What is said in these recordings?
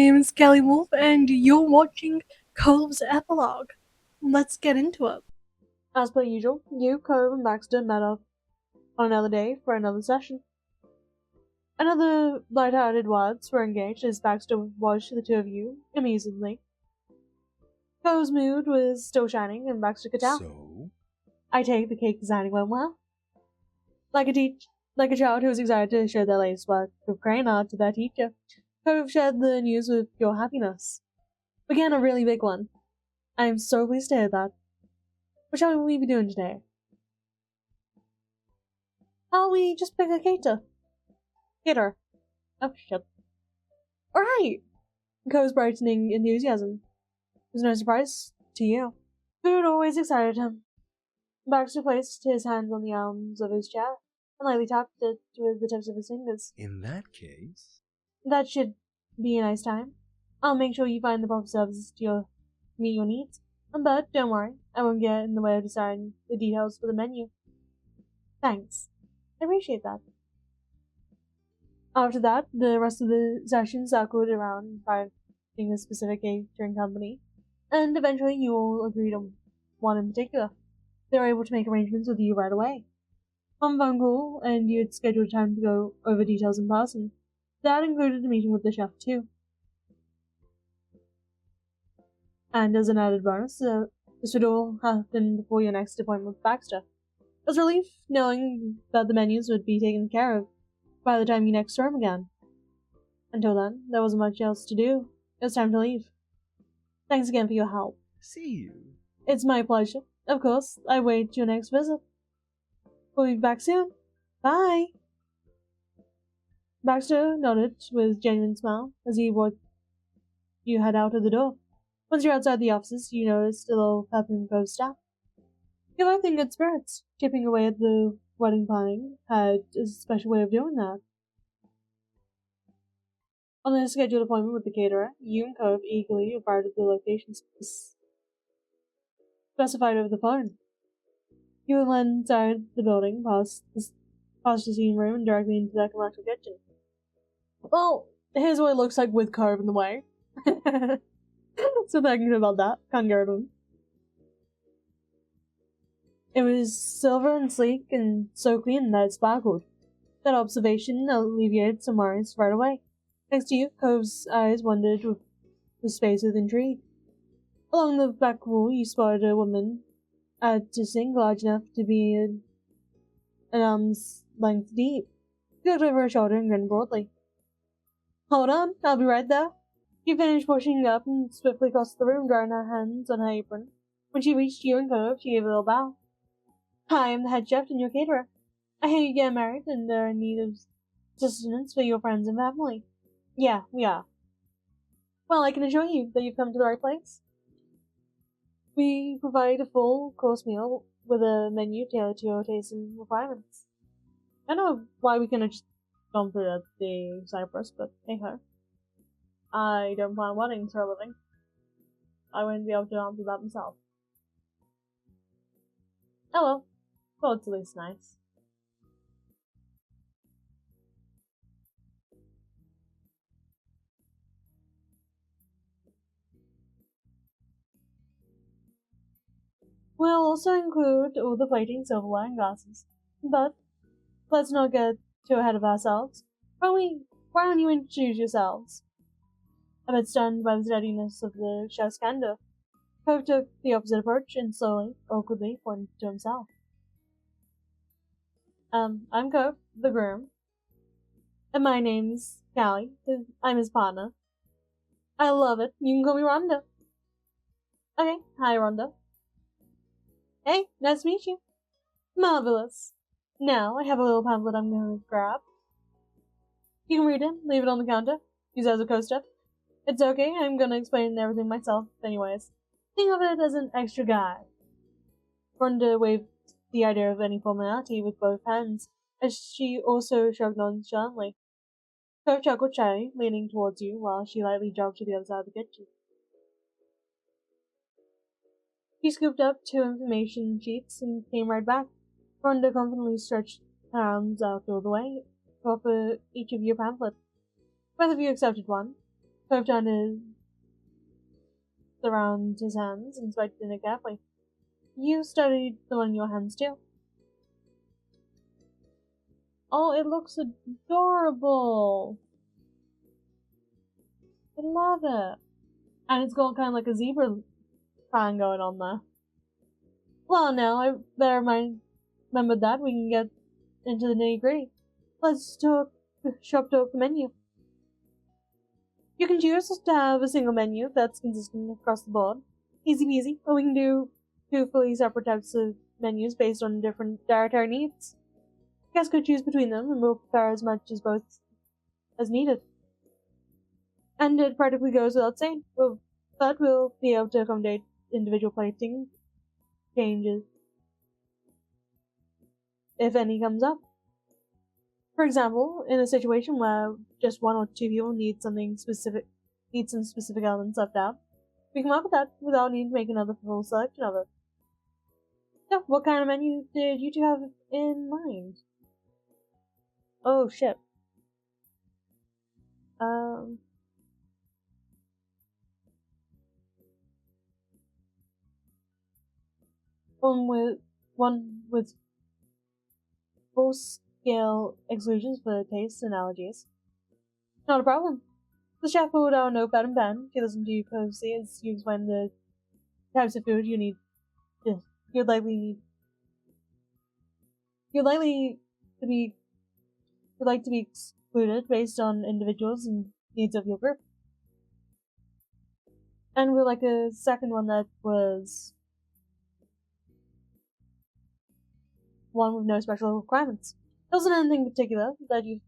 name is Kelly Wolf, and you're watching Cove's Epilogue. Let's get into it. As per usual, you, Cove, and Baxter met up on another day for another session. Another light-hearted words were engaged as Baxter watched the two of you amusedly. Cove's mood was still shining, and Baxter could tell. So? I take the cake designing went well. Like a child who was excited to show their latest work of crayon art to their teacher, Cove shared the news with pure happiness. Again, a really big one. I am so pleased to hear that. What shall we be doing today? How we just pick a caterer? Oh, shit. Alright! Cove's brightening enthusiasm. It was no surprise to you. Food always excited him. Baxter placed his hands on the arms of his chair and lightly tapped it with the tips of his fingers. In that case... That should be a nice time. I'll make sure you find the proper services to meet your needs. But don't worry, I won't get in the way of deciding the details for the menu. Thanks. I appreciate that. After that, the rest of the session circled around finding a specific catering company, and eventually you all agreed on one in particular. They were able to make arrangements with you right away. On phone call, and you had scheduled time to go over details in person. That included a meeting with the chef too. And as an added bonus, this would all happen before your next appointment with Baxter. It was a relief knowing that the menus would be taken care of by the time you next saw him again. Until then, there wasn't much else to do. It was time to leave. Thanks again for your help. See you. It's my pleasure. Of course, I wait your next visit. We'll be back soon. Bye! Baxter nodded with a genuine smile as he watched you head out of the door. Once you're outside the offices, you noticed a little pep in Cove's step. You're both in good spirits. Chipping away at the wedding planning had a special way of doing that. On the scheduled appointment with the caterer, you and Cove eagerly arrived at the location specified over the phone. You and Len entered the building, past the scene room, and directly into the commercial kitchen. Well, here's what it looks like with Cove in the way. So thank you about that. Can't get rid of him. It was silver and sleek and so clean that it sparkled. That observation alleviated some worries right away. Next to you, Cove's eyes wandered with the space with intrigue. Along the back wall, you spotted a woman at a sink large enough to be an arm's length deep. She looked over her shoulder and grinned broadly. Hold on, I'll be right there. She finished washing up and swiftly crossed the room, drying her hands on her apron. When she reached you and Cove, she gave a little bow. Hi, I'm the head chef and your caterer. I hear you get married and are in need of sustenance for your friends and family. Yeah, we are. Well, I can assure you that you've come to the right place. We provide a full course meal with a menu tailored to your tastes and requirements. I don't know why we couldn't have just gone for the Cyprus, but hey ho. I don't plan weddings for a living. I wouldn't be able to answer that myself. Oh well, it's at least nice. We'll also include all the plating, silverware, and glasses. But let's not get too ahead of ourselves. Why don't you introduce yourselves? A bit stunned by the steadiness of the chef's candor, Cove took the opposite approach and slowly, awkwardly, pointed to himself. I'm Cove, the groom. And my name's Callie. I'm his partner. I love it. You can call me Rhonda. Okay, hi Rhonda. Hey, nice to meet you. Marvelous. Now, I have a little pamphlet I'm going to grab. You can read it, leave it on the counter, use it as a coaster. It's okay, I'm going to explain everything myself anyways. Think of it as an extra guide. Rhonda waved the idea of any formality with both hands, as she also shrugged nonchalantly. Cove chuckled shyly, leaning towards you while she lightly jogged to the other side of the kitchen. He scooped up 2 information sheets and came right back. Rhonda confidently stretched her arms out all the way to offer each of you a pamphlet. Both of you accepted one. Cove turned around his hands, inspecting it carefully. You studied the one in your hands too. Oh, it looks adorable. I love it. And it's got kind of like a zebra fan going on there. Well, now I better remember that we can get into the nitty gritty. Let's talk the menu. You can choose to have a single menu that's consistent across the board. Easy peasy. Or we can do two fully separate types of menus based on different dietary needs. Guests could choose between them and we'll prepare as much as both as needed. And it practically goes without saying, but we'll be able to accommodate individual plating changes if any comes up. For example, in a situation where just one or two people need some specific elements left out, we can work with that without needing to make another full selection of it. So, what kind of menu did you two have in mind? Oh shit. One with full scale exclusions for tastes and allergies. Not a problem. The chef will have a notepad and pen to listen to you closely as you explain the types of food you need. You'd likely to be would like to be excluded based on individuals and needs of your group. And we'd like a second one that was one with no special requirements. There wasn't anything particular that you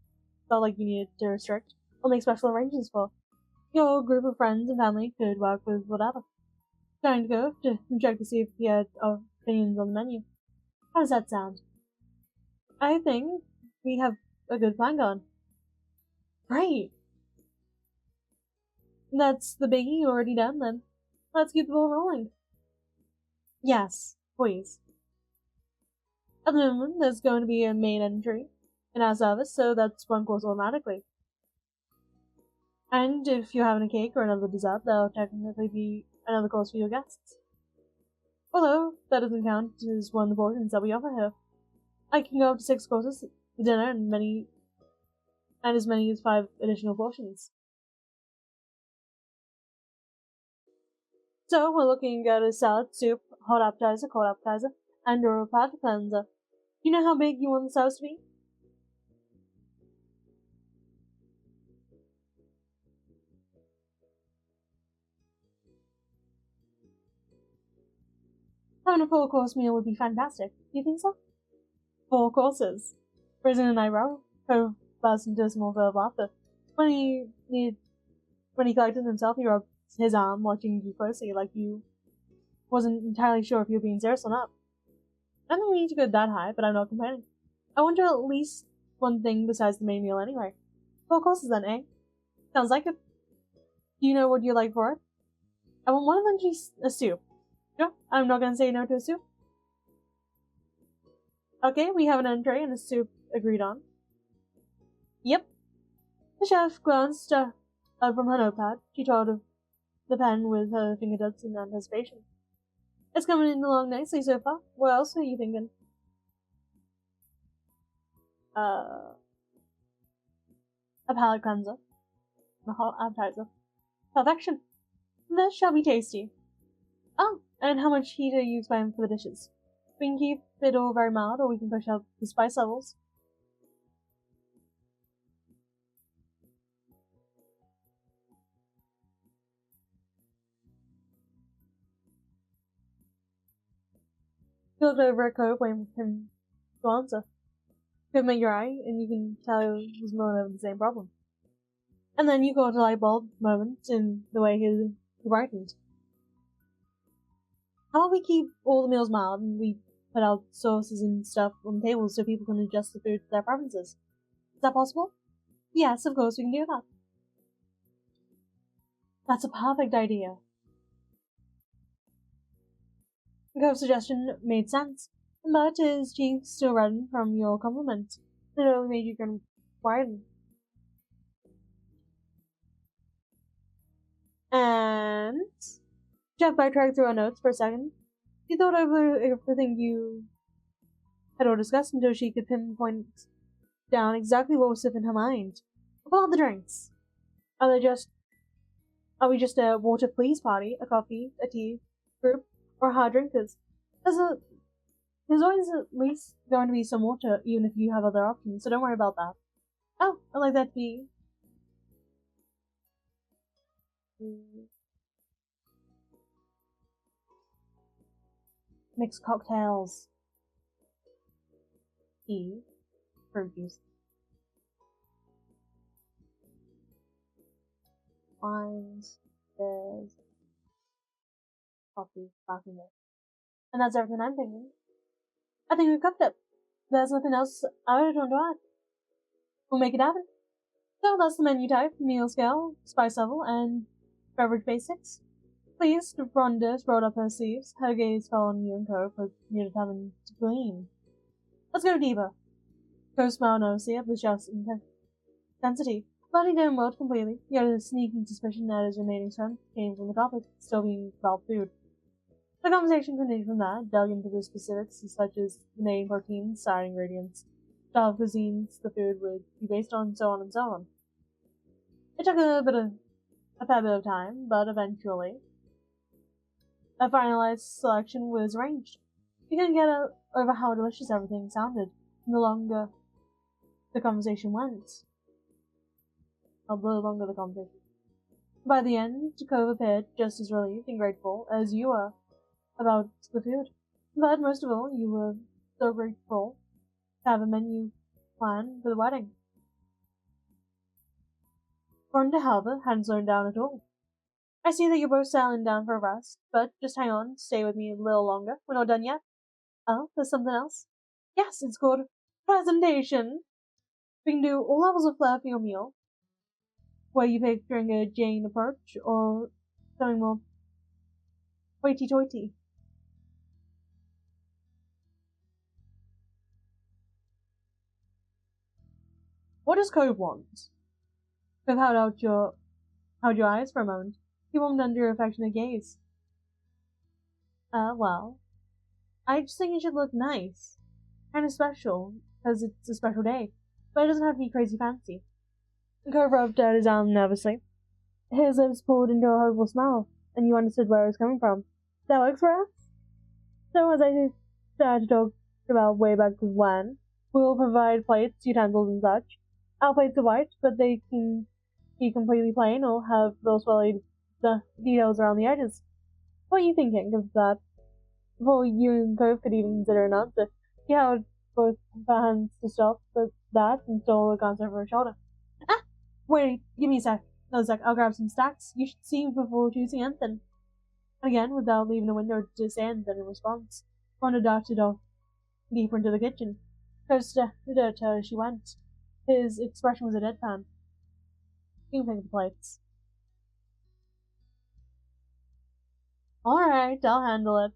felt like you needed to restrict or make special arrangements for. Your group of friends and family could work with whatever. Going to go to check to see if you had opinions on the menu. How does that sound? I think we have a good plan going. Great! That's the biggie already done then. Let's keep the ball rolling. Yes, please. At the moment, there's going to be a main entry in our service, so that's one course automatically. And if you're having a cake or another dessert, there'll technically be another course for your guests. Although, that doesn't count as one of the portions that we offer here. I can go up to 6 courses for dinner and as many as 5 additional portions. So, we're looking at a salad, soup, hot appetizer, cold appetizer, and a palate cleanser. Do you know how big you want the sauce to be? Having a full course meal would be fantastic. Do you think so? 4 courses. Raising an eyebrow, Cove burst into a small fit of laughter. When he collected himself, he rubbed his arm, watching you closely, like you wasn't entirely sure if you were being serious or not. I don't think we need to go that high, but I'm not complaining. I want to at least one thing besides the main meal anyway. 4 courses then, eh? Sounds like it. Do you know what you like for it? I want one of them to be a soup. Sure, I'm not gonna say no to a soup. Okay, we have an entree and a soup agreed on. Yep. The chef glanced up from her notepad. She told of the pen with her fingertips in anticipation. It's coming in along nicely so far. What else are you thinking? A palate cleanser. A hot appetizer. Perfection. This shall be tasty. Oh, and how much heat are you expecting for the dishes? We can keep it all very mild, or we can push up the spice levels. He looked over at Cove, waiting for him to answer. Cove met your eye, and you can tell he was mulling over the same problem. And then you got a light bulb moment in the way he brightened. How about we keep all the meals mild, and we put out sauces and stuff on the tables so people can adjust the food to their preferences? Is that possible? Yes, of course we can do that. That's a perfect idea. Cove's suggestion made sense, but his cheeks still reddened from your compliment. It only made you grin wider. And Jeff backtracked through our notes for a second. She thought over everything you had all discussed until she could pinpoint down exactly what was in her mind. What about the drinks? Are we just a water please party, a coffee, a tea group, or hard drinkers? There's always at least going to be some water, even if you have other options, so don't worry about that. Oh, I'd like that to be mixed cocktails. Tea, fruit juice, wines, beers, coffee, sparkling milk. And that's everything I'm thinking. I think we've covered it. There's nothing else I would want to add. We'll make it happen. So that's the menu type, meal scale, spice level, and beverage basics. Pleased, Rhonda rolled up her sleeves. Her gaze fell on you and Cove, with you determined to gleam. Let's go deeper. Cove smiled nervously at the shouts intensity, but he didn't wilt completely. He had a sneaking suspicion that his remaining strength came from the topic, still being about food. The conversation continued from that, dug into the specifics such as the main proteins, side ingredients, style of cuisines the food would be based on, so on and so on. It took a fair bit of time, but eventually a finalized selection was arranged. You couldn't get over how delicious everything sounded, and the longer the conversation went. The longer the conversation. By the end, Cove appeared just as relieved and grateful as you were about the food. But most of all, you were so grateful to have a menu plan for the wedding. Rhonda, however, hadn't slowed down at all. I see that you're both settling down for a rest, but just hang on, stay with me a little longer. We're not done yet. Oh, there's something else? Yes, it's called presentation. We can do all levels of flair for your meal. Whether you pick during a Jane approach or something more hoity-toity. What does Cove want? Cove held your eyes for a moment. He warmed under your affectionate gaze. Well, I just think it should look nice. Kind of special, because it's a special day. But it doesn't have to be crazy fancy. Cove rubbed at his arm nervously. His lips pulled into a hopeful smile, and you understood where it was coming from. That works for us? So as I started to talk about way back when, we'll provide plates, utensils, and such. Our plates are white, but they can be completely plain or have those swirly details around the edges. What are you thinking of that? Before you and Cove could even consider an answer, he held both her hands to stop that and stole a glance over her shoulder. Ah! Wait, give me a sec. No sec, I'll grab some stacks. You should see before choosing anything. And again, without leaving a window to say anything in response, Rhonda darted off deeper into the kitchen. Cove stared at her as she went. His expression was a deadpan. You can pick the plates. Alright, I'll handle it.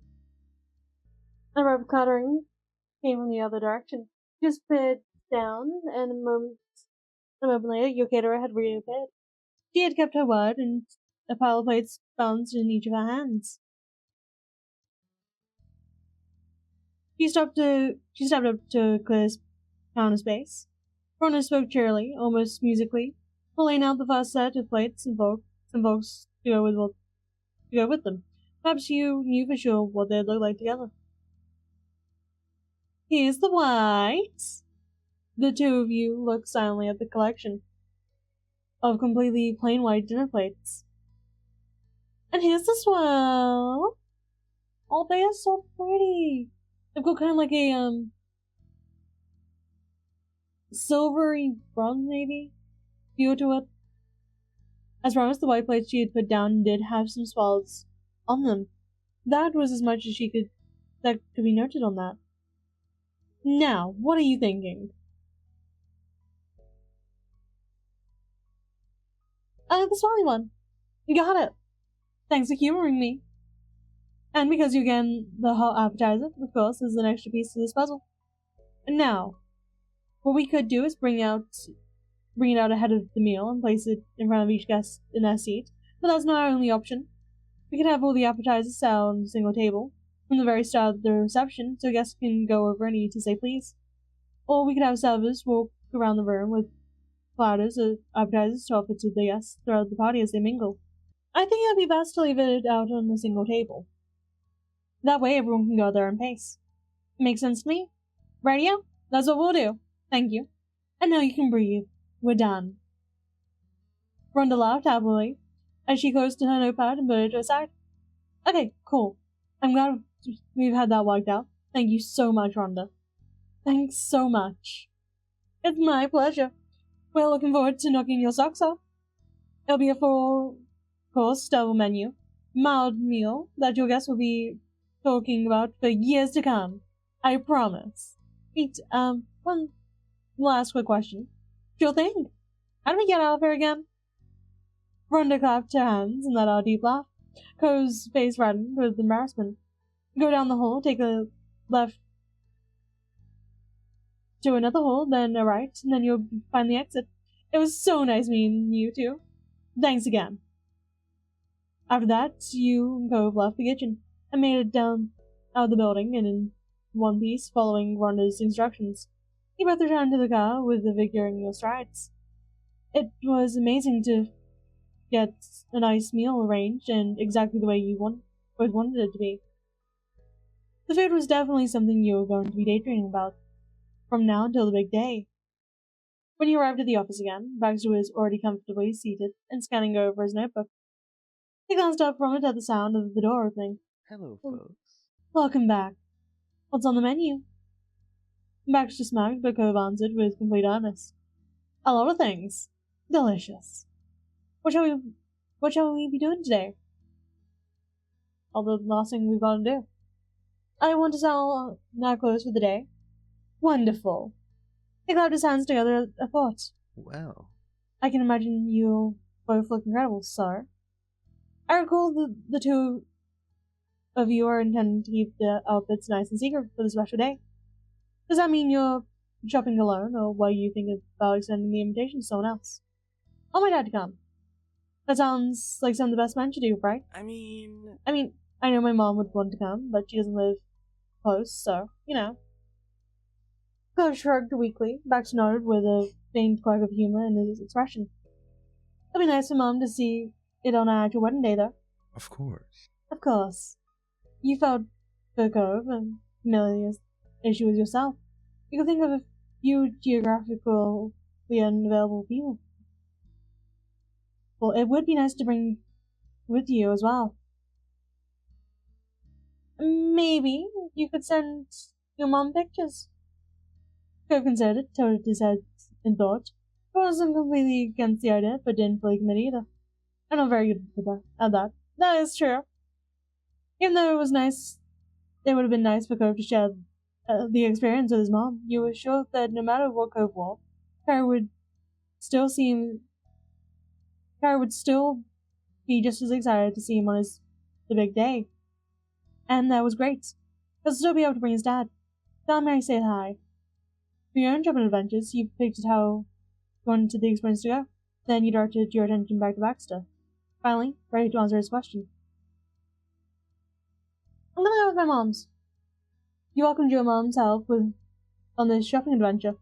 A rope clattering came from the other direction. Just bit down, and a moment later, your caterer had reappeared. She had kept her word, and a pile of plates bounced in each of her hands. She stepped up to clear counter space. Rhonda spoke cheerily, almost musically, pulling out the first set of plates and folks to go with them. Perhaps you knew for sure what they'd look like together. Here's the white. The two of you looked silently at the collection of completely plain white dinner plates. And here's the swirl. Oh, they are so pretty. They've got kind of like a silvery bronze, maybe, feel to it. As promised, the white plates she had put down did have some swirls on them. That was as much as that could be noted on that. Now, what are you thinking? The swirly one. You got it. Thanks for humoring me. And because you get the hot appetizer, of course, is an extra piece to this puzzle. And now, what we could do is bring it out ahead of the meal and place it in front of each guest in their seat. But that's not our only option. We can have all the appetizers set out on a single table from the very start of the reception, so guests can go over and eat as they please. Or we could have servers walk around the room with platters of appetizers to offer to the guests throughout the party as they mingle. I think it would be best to leave it out on a single table. That way everyone can go at their own pace. Makes sense to me? Radio? That's what we'll do. Thank you. And now you can breathe. We're done. Rhonda laughed happily as she closed her notepad and put it to her side. Okay, cool. I'm glad we've had that worked out. Thank you so much, Rhonda. Thanks so much. It's my pleasure. We're looking forward to knocking your socks off. It'll be a full-course double menu, mild meal that your guests will be talking about for years to come. I promise. Wait, one last quick question. Sure thing. How do we get out of here again? Rhonda clapped her hands and let out a deep laugh. Co's face reddened with embarrassment. Go down the hall, take a left to another hall, then a right, and then you'll find the exit. It was so nice meeting you two. Thanks again. After that, you and Cove left the kitchen and made it down out of the building and in one piece, following Rhonda's instructions. You both returned to the car with the vigor in your strides. It was amazing to get a nice meal arranged and exactly the way you both wanted it to be. The food was definitely something you were going to be daydreaming about from now until the big day. When you arrived at the office again, Baxter was already comfortably seated and scanning over his notebook. He glanced up from it at the sound of the door opening. Hello, folks. Welcome back. What's on the menu? Baxter smiled, but Cove answered with complete earnestness. A lot of things. Delicious. What shall we be doing today? All the last thing we've got to do. I want to sell our clothes for the day. Wonderful. He clapped his hands together at a thought. Well, I can imagine you'll both look incredible, sir. I recall the two of you are intending to keep the outfits nice and secret for the special day. Does that mean you're shopping alone, or were you thinking about extending the invitation to someone else? I want my dad to come. That sounds like something the best man should do, right? I mean, I know my mom would want to come, but she doesn't live close, so, you know. Cove shrugged weakly. Baxter nodded with a faint quirk of humor in his expression. It'd be nice for Mom to see it on our actual wedding day, though. of course. Of course. You felt for Cove and familiar issue with yourself. You could think of a few geographically unavailable people. Well, it would be nice to bring with you as well. Maybe you could send your mom pictures. Cove considered, tilted his head in thought. He wasn't completely against the idea, but didn't fully commit either. I'm not very good at that. That is true. Even though it would have been nice for Cove to share the experience with his mom. You were sure that no matter what Cove wore, Kara would still be just as excited to see him on the big day. And that was great. He'll still be able to bring his dad. Tell Mary say hi. For your own shopping adventures, you pictured how you wanted the experience to go. Then you directed your attention back to Baxter. Finally, ready to answer his question. I'm gonna go with my mom's. You welcomed your mom's help on this shopping adventure.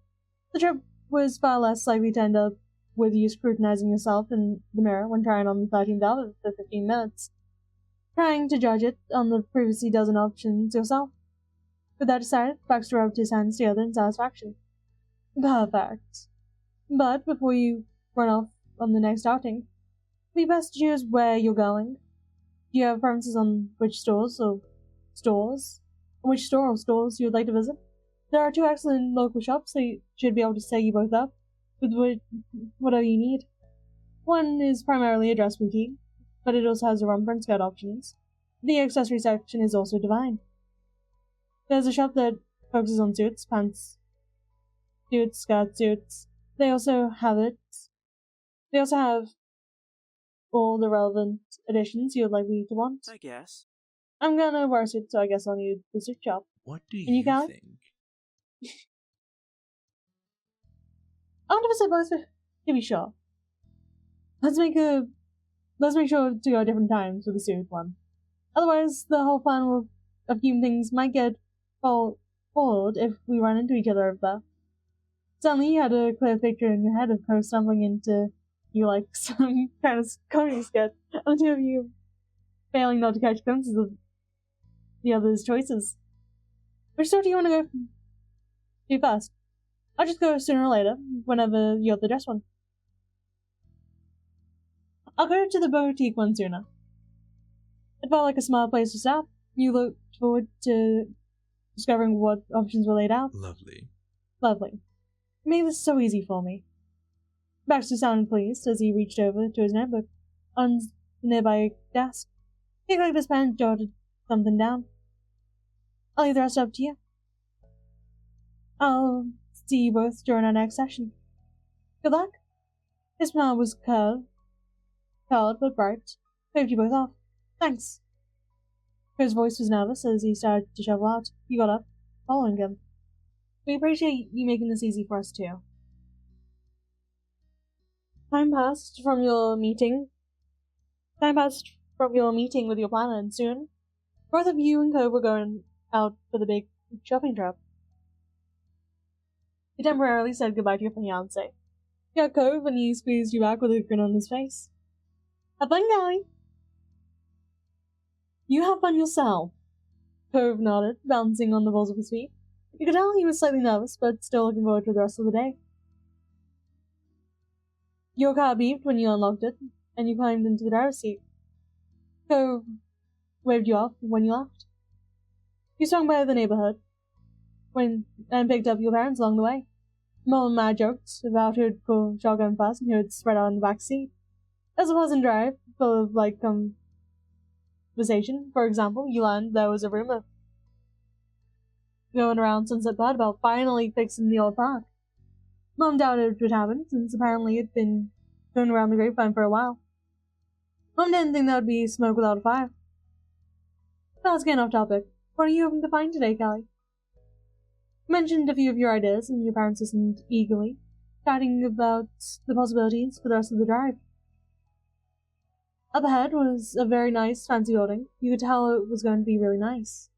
The trip was far less likely to end up with you scrutinizing yourself in the mirror when trying on the 13th outfit for 15 minutes, trying to judge it on the previously dozen options yourself. With that decided, Baxter rubbed his hands together in satisfaction. Perfect. But before you run off on the next outing, it'd be best to choose where you're going. Do you have preferences on which store or stores you would like to visit? There are two excellent local shops that should be able to set you both up with whatever you need. One is primarily a dress boutique, but it also has a romper and skirt options. The accessory section is also divine. There's a shop that focuses on suits, pants, suits, skirt suits. They also have all the relevant additions you would likely to want. I guess. I'm gonna wear a suit, so I guess I'll need the suit shop. What do And you, Callie? think? I want to visit both to be sure. Let's make a let's make sure to go at different times with the suit one. Otherwise, the whole plan of keeping things might get foiled if we run into each other over there. Suddenly, you had a clear picture in your head of her stumbling into you like some kind of comedy sketch, and the two of you failing not to catch glimpses of the other's choices. Which store do you want to go to first? I'll just go sooner or later, whenever you're the dress one. I'll go to the boutique one sooner. It felt like a smart place to stop. You looked forward to discovering what options were laid out. Lovely. Lovely. You made this so easy for me. Baxter sounded pleased as he reached over to his notebook on the nearby desk. He clicked his pen and jotted something down. I'll leave the rest up to you. I'll see you both during our next session. Good luck. His smile was curled but bright. Waved you both off. Thanks. His voice was nervous as he started to shuffle out. He got up, following him. We appreciate you making this easy for us too. Time passed from your meeting with your planner, and soon both of you and Cove were going out for the big shopping trip. He temporarily said goodbye to your fiancé. You got Cove and he squeezed you back with a grin on his face. Have fun, Callie. You have fun yourself. Cove nodded, bouncing on the balls of his feet. You could tell he was slightly nervous, but still looking forward to the rest of the day. Your car beeped when you unlocked it, and you climbed into the driver's seat. Cove waved you off when you left. You swung by the neighborhood and picked up your parents along the way. Mom and Ma joked about who'd pull shotgun first and who'd spread out in the back seat. It was a pleasant drive, full of light conversation. For example, you learned there was a rumor going around Sunset Bud about finally fixing the old park. Mom doubted it would happen, since apparently it'd been going around the grapevine for a while. Mom didn't think that would be smoke without a fire. But let's get off topic. What are you hoping to find today, Callie? You mentioned a few of your ideas, and your parents listened eagerly, chatting about the possibilities for the rest of the drive. Up ahead was a very nice, fancy building. You could tell it was going to be really nice.